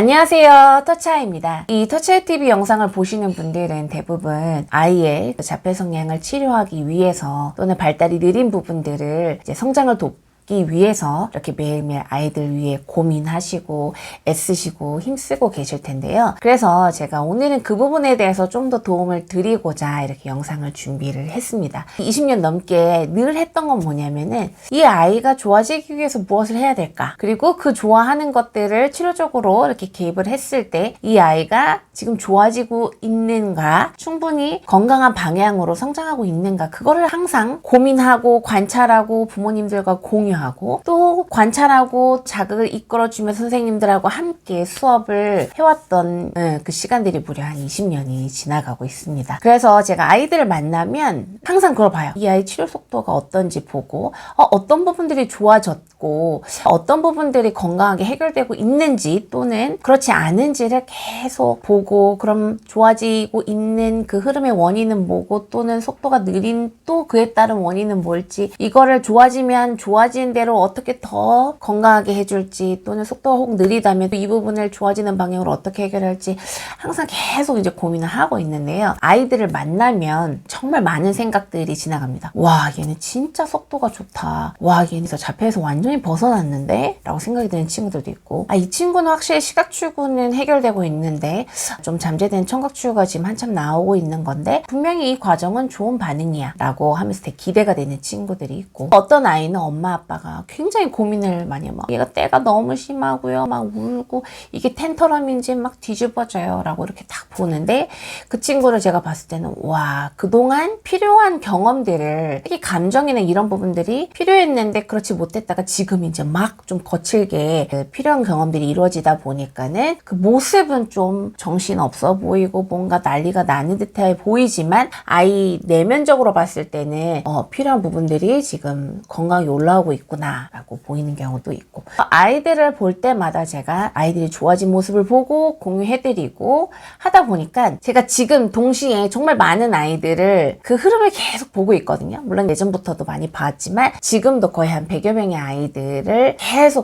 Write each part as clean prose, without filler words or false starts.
안녕하세요, 터치아이입니다. 이 터치아이 TV 영상을 보시는 분들은 대부분 아이의 자폐 성향을 치료하기 위해서 또는 발달이 느린 부분들을 이제 성장을 돕기 위해서 이렇게 매일매일 아이들 위해 고민하시고 애쓰시고 힘쓰고 계실 텐데요. 그래서 제가 오늘은 그 부분에 대해서 좀 더 도움을 드리고자 이렇게 영상을 준비를 했습니다. 20년 넘게 늘 했던 건 뭐냐면은 이 아이가 좋아지기 위해서 무엇을 해야 될까? 그리고 그 좋아하는 것들을 치료적으로 이렇게 개입을 했을 때 이 아이가 지금 좋아지고 있는가? 충분히 건강한 방향으로 성장하고 있는가? 그거를 항상 고민하고 관찰하고 부모님들과 공유하고 또 관찰하고 자극을 이끌어주며 선생님들하고 함께 수업을 해왔던 그 시간들이 무려 한 20년이 지나가고 있습니다. 그래서 제가 아이들을 만나면 항상 그걸 봐요. 이 아이 치료 속도가 어떤지 보고 어떤 부분들이 좋아졌고 어떤 부분들이 건강하게 해결되고 있는지 또는 그렇지 않은지를 계속 보고 그럼 좋아지고 있는 그 흐름의 원인은 뭐고 또는 속도가 느린 또 그에 따른 원인은 뭘지 이거를 좋아지면 좋아진 대로 어떻게 더 건강하게 해줄지 또는 속도가 혹 느리다면 이 부분을 좋아지는 방향으로 어떻게 해결할지 항상 계속 이제 고민을 하고 있는데요. 아이들을 만나면 정말 많은 생각들이 지나갑니다. 와, 얘는 진짜 속도가 좋다. 와, 얘는 자폐에서 완전히 벗어났는데? 라고 생각이 드는 친구들도 있고 이 친구는 확실히 시각출구는 해결되고 있는데 좀 잠재된 청각출구가 지금 한참 나오고 있는 건데 분명히 이 과정은 좋은 반응이야 라고 하면서 되게 기대가 되는 친구들이 있고 어떤 아이는 엄마 아빠가 굉장히 고민을 많이 해요. 막 얘가 때가 너무 심하고요. 막 울고 이게 텐터럼인지 막 뒤집어져요 라고 이렇게 딱 보는데 그 친구를 제가 봤을 때는 와, 그동안 필요한 경험들을 특히 감정이나 이런 부분들이 필요했는데 그렇지 못했다가 지금 이제 막 좀 거칠게 필요한 경험들이 이루어지다 보니까는 그 모습은 좀 정신없어 보이고 뭔가 난리가 나는 듯해 보이지만 아이 내면적으로 봤을 때는 필요한 부분들이 지금 건강히 올라오고 있구나 라고 보이는 경우도 있고 아이들을 볼 때마다 제가 아이들이 좋아진 모습을 보고 공유해드리고 하다 보니까 제가 지금 동시에 정말 많은 아이들을 그 흐름을 계속 보고 있거든요. 물론 예전부터도 많이 봤지만 지금도 거의 한 100여 명의 아이들을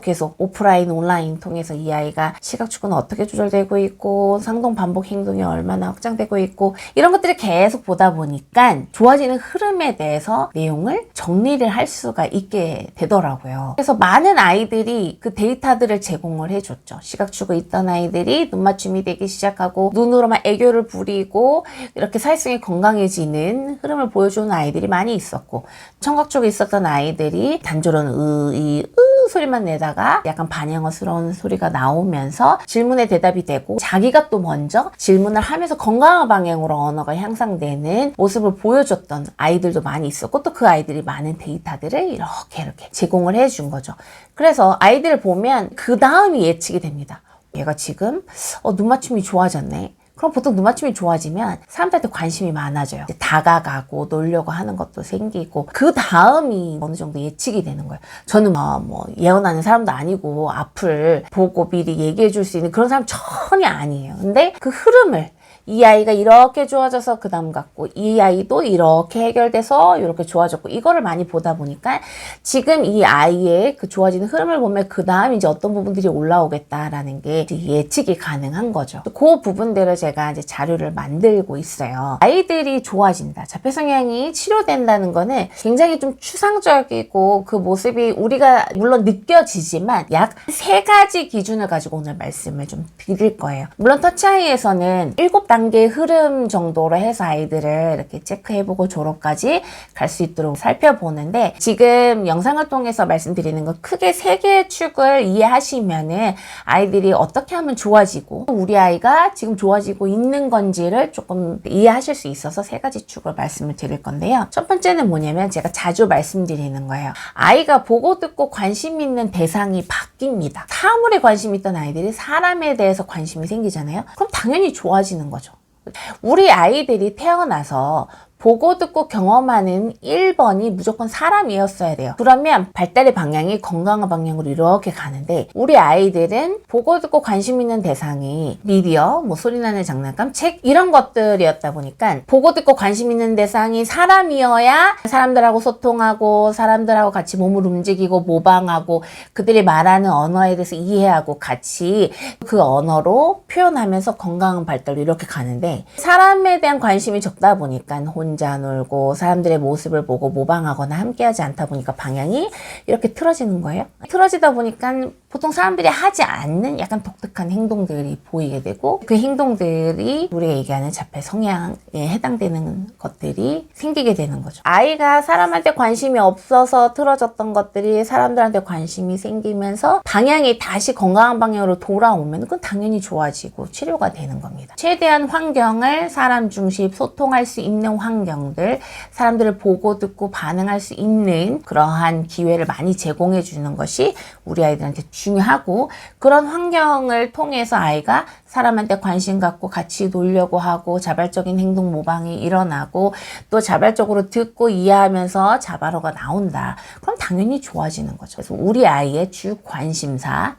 계속 오프라인 온라인 통해서 이 아이가 시각축구는 어떻게 조절되고 있고 상동 반복 행동이 얼마나 확장되고 있고 이런 것들을 계속 보다 보니까 좋아지는 흐름에 대해서 내용을 정리를 할 수가 있게 되더라고요. 그래서 많은 아이들이 그 데이터들을 제공을 해줬죠. 시각축구 있던 아이들이 눈 맞춤이 되기 시작하고 눈으로만 애교를 부리고 이렇게 사회성이 건강해지는 흐름을 보여주는 아이들이 많이 있었고 청각축이 있었던 아이들이 단조로운 소리만 내다가 약간 반영어스러운 소리가 나오면서 질문에 대답이 되고 자기가 또 먼저 질문을 하면서 건강한 방향으로 언어가 향상되는 모습을 보여줬던 아이들도 많이 있었고 또 그 아이들이 많은 데이터들을 이렇게 제공을 해준 거죠. 그래서 아이들을 보면 그 다음이 예측이 됩니다. 얘가 지금 눈 맞춤이 좋아졌네. 그럼 보통 눈 맞춤이 좋아지면 사람들한테 관심이 많아져요. 이제 다가가고 놀려고 하는 것도 생기고 그 다음이 어느 정도 예측이 되는 거예요. 저는 예언하는 사람도 아니고 앞을 보고 미리 얘기해 줄 수 있는 그런 사람 전혀 아니에요. 근데 그 흐름을 이 아이가 이렇게 좋아져서 그 다음 같고 이 아이도 이렇게 해결돼서 이렇게 좋아졌고 이거를 많이 보다 보니까 지금 이 아이의 그 좋아지는 흐름을 보면 그 다음 이제 어떤 부분들이 올라오겠다라는 게 예측이 가능한 거죠. 그 부분들을 제가 이제 자료를 만들고 있어요. 아이들이 좋아진다. 자폐 성향이 치료된다는 거는 굉장히 좀 추상적이고 그 모습이 우리가 물론 느껴지지만 약 3가지 기준을 가지고 오늘 말씀을 좀 드릴 거예요. 물론 터치아이에서는 7단계의 흐름 정도로 해서 아이들을 이렇게 체크해보고 졸업까지 갈 수 있도록 살펴보는데 지금 영상을 통해서 말씀드리는 건 크게 3개의 축을 이해하시면은 아이들이 어떻게 하면 좋아지고 우리 아이가 지금 좋아지고 있는 건지를 조금 이해하실 수 있어서 3가지 축을 말씀을 드릴 건데요. 첫 번째는 뭐냐면 제가 자주 말씀드리는 거예요. 아이가 보고 듣고 관심 있는 대상이 바뀝니다. 사물에 관심 있던 아이들이 사람에 대해서 관심이 생기잖아요. 그럼 당연히 좋아지는 거죠. 우리 아이들이 태어나서 보고 듣고 경험하는 1번이 무조건 사람이었어야 돼요. 그러면 발달의 방향이 건강한 방향으로 이렇게 가는데, 우리 아이들은 보고 듣고 관심 있는 대상이 미디어, 뭐 소리나는 장난감, 책 이런 것들이었다 보니까 보고 듣고 관심 있는 대상이 사람이어야 사람들하고 소통하고 사람들하고 같이 몸을 움직이고 모방하고 그들이 말하는 언어에 대해서 이해하고 같이 그 언어로 표현하면서 건강한 발달로 이렇게 가는데, 사람에 대한 관심이 적다 보니까 혼자 놀고 사람들의 모습을 보고 모방하거나 함께하지 않다 보니까 방향이 이렇게 틀어지는 거예요. 틀어지다 보니까 보통 사람들이 하지 않는 약간 독특한 행동들이 보이게 되고, 그 행동들이 우리가 얘기하는 자폐 성향에 해당되는 것들이 생기게 되는 거죠. 아이가 사람한테 관심이 없어서 틀어졌던 것들이 사람들한테 관심이 생기면서 방향이 다시 건강한 방향으로 돌아오면 그건 당연히 좋아지고 치료가 되는 겁니다. 최대한 환경을 사람 중심, 소통할 수 있는 환경들, 사람들을 보고 듣고 반응할 수 있는 그러한 기회를 많이 제공해 주는 것이 우리 아이들한테 중요하고, 그런 환경을 통해서 아이가 사람한테 관심 갖고 같이 놀려고 하고 자발적인 행동 모방이 일어나고 또 자발적으로 듣고 이해하면서 자발어가 나온다. 그럼 당연히 좋아지는 거죠. 그래서 우리 아이의 주 관심사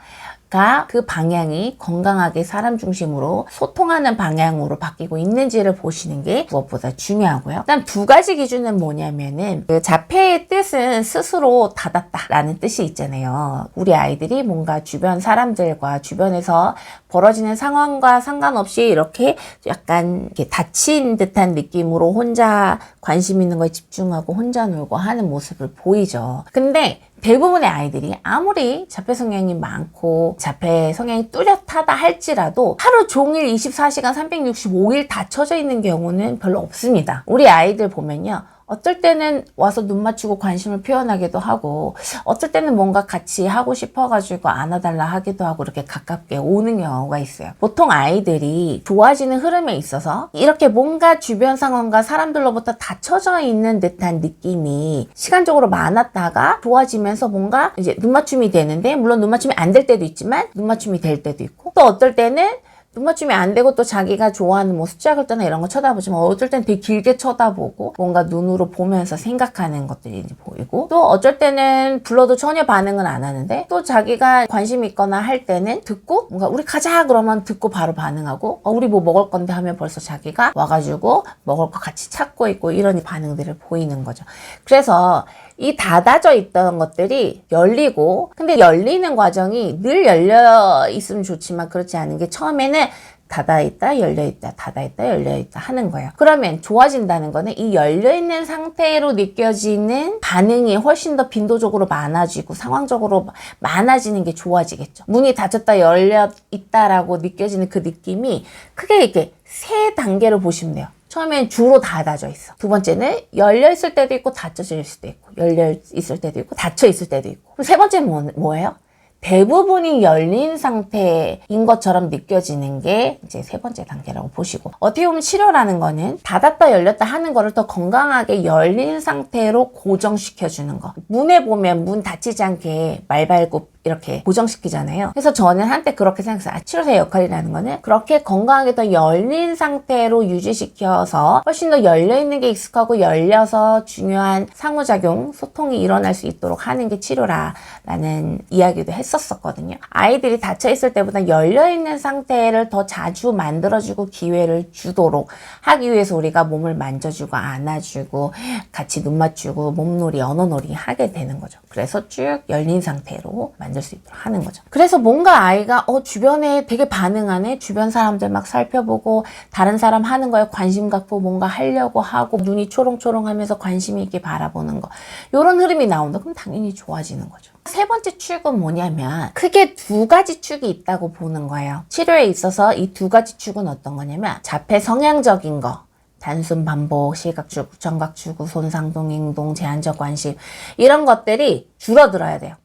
그 방향이 건강하게 사람 중심으로 소통하는 방향으로 바뀌고 있는지를 보시는 게 무엇보다 중요하고요. 일단 두 가지 기준은 뭐냐면은, 그 자폐의 뜻은 스스로 닫았다라는 뜻이 있잖아요. 우리 아이들이 뭔가 주변 사람들과 주변에서 벌어지는 상황과 상관없이 이렇게 약간 이렇게 닫힌 듯한 느낌으로 혼자 관심 있는 거에 집중하고 혼자 놀고 하는 모습을 보이죠. 근데 대부분의 아이들이 아무리 자폐 성향이 많고 자폐 성향이 뚜렷하다 할지라도 하루 종일 24시간 365일 닫혀져 있는 경우는 별로 없습니다. 우리 아이들 보면요, 어떨 때는 와서 눈 맞추고 관심을 표현하기도 하고, 어떨 때는 뭔가 같이 하고 싶어가지고 안아달라 하기도 하고, 이렇게 가깝게 오는 경우가 있어요. 보통 아이들이 좋아지는 흐름에 있어서 이렇게 뭔가 주변 상황과 사람들로부터 닫혀져 있는 듯한 느낌이 시간적으로 많았다가 좋아지면서 뭔가 이제 눈 맞춤이 되는데, 물론 눈 맞춤이 안 될 때도 있지만 눈 맞춤이 될 때도 있고, 또 어떨 때는 눈 맞춤이 안 되고 또 자기가 좋아하는 뭐 숫자 글자나 이런 거 쳐다보지만 어쩔 땐 되게 길게 쳐다보고 뭔가 눈으로 보면서 생각하는 것들이 보이고, 또 어쩔 때는 불러도 전혀 반응은 안 하는데 또 자기가 관심 있거나 할 때는 듣고 뭔가 우리 가자 그러면 듣고 바로 반응하고, 우리 뭐 먹을 건데 하면 벌써 자기가 와가지고 먹을 거 같이 찾고 있고, 이런 반응들을 보이는 거죠. 그래서 이 닫아져 있던 것들이 열리고, 근데 열리는 과정이 늘 열려 있으면 좋지만 그렇지 않은 게, 처음에는 닫아있다 열려있다 닫아있다 열려있다 하는 거예요. 그러면 좋아진다는 거는 이 열려있는 상태로 느껴지는 반응이 훨씬 더 빈도적으로 많아지고 상황적으로 많아지는 게 좋아지겠죠. 문이 닫혔다 열려있다라고 느껴지는 그 느낌이 크게 이렇게 세 단계로 보시면 돼요. 처음엔 주로 닫아져 있어. 두 번째는 열려 있을 때도 있고 닫혀져 있을 때도 있고, 열려 있을 때도 있고 닫혀 있을 때도 있고. 그럼 세 번째는 뭐예요? 대부분이 열린 상태인 것처럼 느껴지는 게 이제 세 번째 단계라고 보시고, 어떻게 보면 치료라는 거는 닫았다 열렸다 하는 거를 더 건강하게 열린 상태로 고정시켜주는 거. 문에 보면 문 닫히지 않게 말발굽 이렇게 고정시키잖아요. 그래서 저는 한때 그렇게 생각했어요. 치료사의 역할이라는 거는 그렇게 건강하게 더 열린 상태로 유지시켜서 훨씬 더 열려있는 게 익숙하고 열려서 중요한 상호작용, 소통이 일어날 수 있도록 하는 게 치료라는 이야기도 했었거든요. 아이들이 닫혀있을 때보다 열려있는 상태를 더 자주 만들어주고 기회를 주도록 하기 위해서 우리가 몸을 만져주고 안아주고 같이 눈 맞추고 몸놀이, 언어놀이 하게 되는 거죠. 그래서 쭉 열린 상태로 만들 수 있도록 하는 거죠. 그래서 뭔가 아이가 주변에 되게 반응하네, 주변 사람들 막 살펴보고 다른 사람 하는 거에 관심 갖고 뭔가 하려고 하고 눈이 초롱초롱하면서 관심 있게 바라보는 거, 이런 흐름이 나온다. 그럼 당연히 좋아지는 거죠. 세 번째 축은 뭐냐면, 크게 두 가지 축이 있다고 보는 거예요. 치료에 있어서 이 두 가지 축은 어떤 거냐면, 자폐 성향적인 거, 단순 반복, 시각추구, 청각추구, 손상동 행동, 제한적 관심, 이런 것들이 줄어들어야 돼요.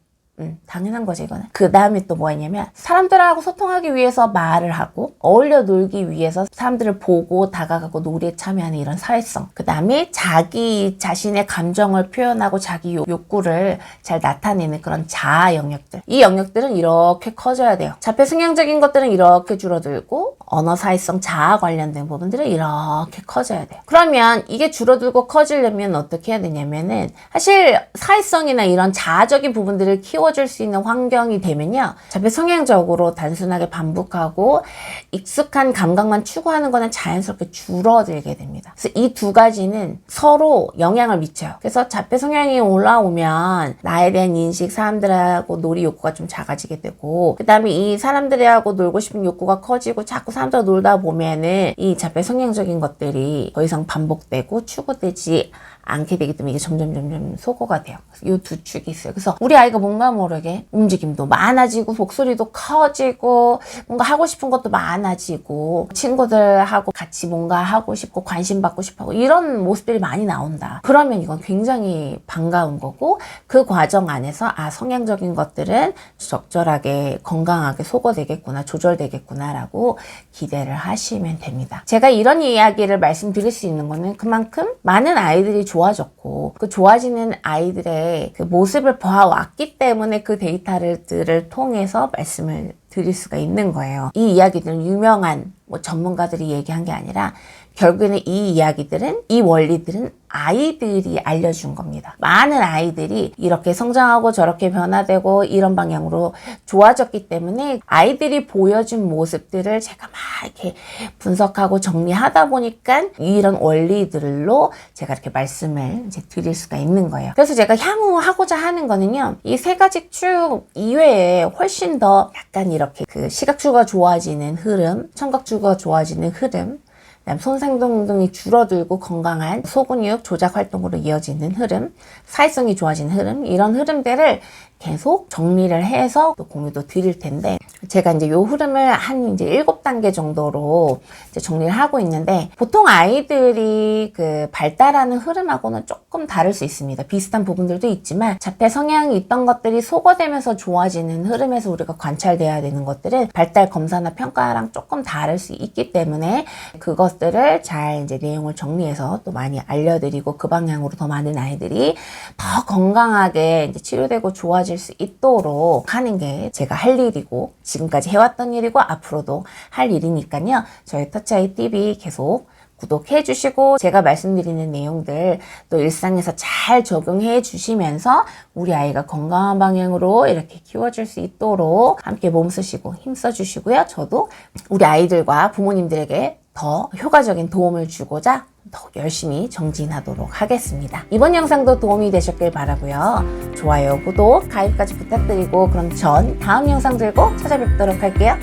당연한 거지 이거는. 그 다음에 또 뭐가 있냐면 사람들하고 소통하기 위해서 말을 하고 어울려 놀기 위해서 사람들을 보고 다가가고 놀이에 참여하는 이런 사회성. 그 다음에 자기 자신의 감정을 표현하고 자기 욕구를 잘 나타내는 그런 자아 영역들. 이 영역들은 이렇게 커져야 돼요. 자폐 성향적인 것들은 이렇게 줄어들고 언어 사회성 자아 관련된 부분들은 이렇게 커져야 돼요. 그러면 이게 줄어들고 커지려면 어떻게 해야 되냐면은 사실 사회성이나 이런 자아적인 부분들을 키워줄 수 있는 환경이 되면요. 자폐 성향적으로 단순하게 반복하고 익숙한 감각만 추구하는 거는 자연스럽게 줄어들게 됩니다. 그래서 이 두 가지는 서로 영향을 미쳐요. 그래서 자폐 성향이 올라오면 나에 대한 인식, 사람들하고 놀이 욕구가 좀 작아지게 되고 그 다음에 이 사람들하고 놀고 싶은 욕구가 커지고 자꾸 사람들과 놀다 보면은 이 자폐 성향적인 것들이 더 이상 반복되고 추구되지 않게 되기 때문에 이게 점점 소거가 돼요. 이 두 축이 있어요. 그래서 우리 아이가 뭔가 모르게 움직임도 많아지고 목소리도 커지고 뭔가 하고 싶은 것도 많아지고 친구들하고 같이 뭔가 하고 싶고 관심 받고 싶고 이런 모습들이 많이 나온다. 그러면 이건 굉장히 반가운 거고 그 과정 안에서 성향적인 것들은 적절하게 건강하게 소거되겠구나, 조절되겠구나 라고 기대를 하시면 됩니다. 제가 이런 이야기를 말씀드릴 수 있는 거는 그만큼 많은 아이들이 좋아졌고 그 좋아지는 아이들의 그 모습을 봐왔기 때문에 그 데이터를 통해서 말씀을 드릴 수가 있는 거예요. 이 이야기들은 유명한 전문가들이 얘기한 게 아니라 결국에는 이 이야기들은, 이 원리들은 아이들이 알려준 겁니다. 많은 아이들이 이렇게 성장하고 저렇게 변화되고 이런 방향으로 좋아졌기 때문에 아이들이 보여준 모습들을 제가 막 이렇게 분석하고 정리하다 보니까 이런 원리들로 제가 이렇게 말씀을 이제 드릴 수가 있는 거예요. 그래서 제가 향후 하고자 하는 거는요, 이 세 가지 축 이외에 훨씬 더 약간 이렇게 그 시각주가 좋아지는 흐름, 청각주가 좋아지는 흐름, 그다음 손상동동이 줄어들고 건강한 소근육 조작 활동으로 이어지는 흐름, 사회성이 좋아지는 흐름, 이런 흐름들을 계속 정리를 해서 또 공유도 드릴 텐데 제가 이제 요 흐름을 한 이제 7단계 정도로 이제 정리를 하고 있는데 보통 아이들이 그 발달하는 흐름하고는 조금 다를 수 있습니다. 비슷한 부분들도 있지만 자폐 성향이 있던 것들이 소거되면서 좋아지는 흐름에서 우리가 관찰돼야 되는 것들은 발달 검사나 평가랑 조금 다를 수 있기 때문에 그것들을 잘 이제 내용을 정리해서 또 많이 알려드리고 그 방향으로 더 많은 아이들이 더 건강하게 이제 치료되고 좋아질 수 있도록 하는 게 제가 할 일이고 지금까지 해왔던 일이고 앞으로도 할 일이니까요. 저희 터치아이 TV 계속 구독해 주시고 제가 말씀드리는 내용들 또 일상에서 잘 적용해 주시면서 우리 아이가 건강한 방향으로 이렇게 키워줄 수 있도록 함께 몸쓰시고 힘써 주시고요. 저도 우리 아이들과 부모님들에게 더 효과적인 도움을 주고자 더 열심히 정진하도록 하겠습니다. 이번 영상도 도움이 되셨길 바라고요. 좋아요, 구독, 가입까지 부탁드리고 그럼 전 다음 영상 들고 찾아뵙도록 할게요.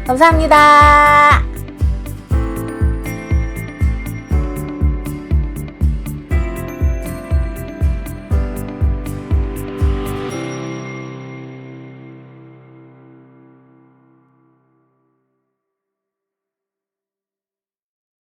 감사합니다.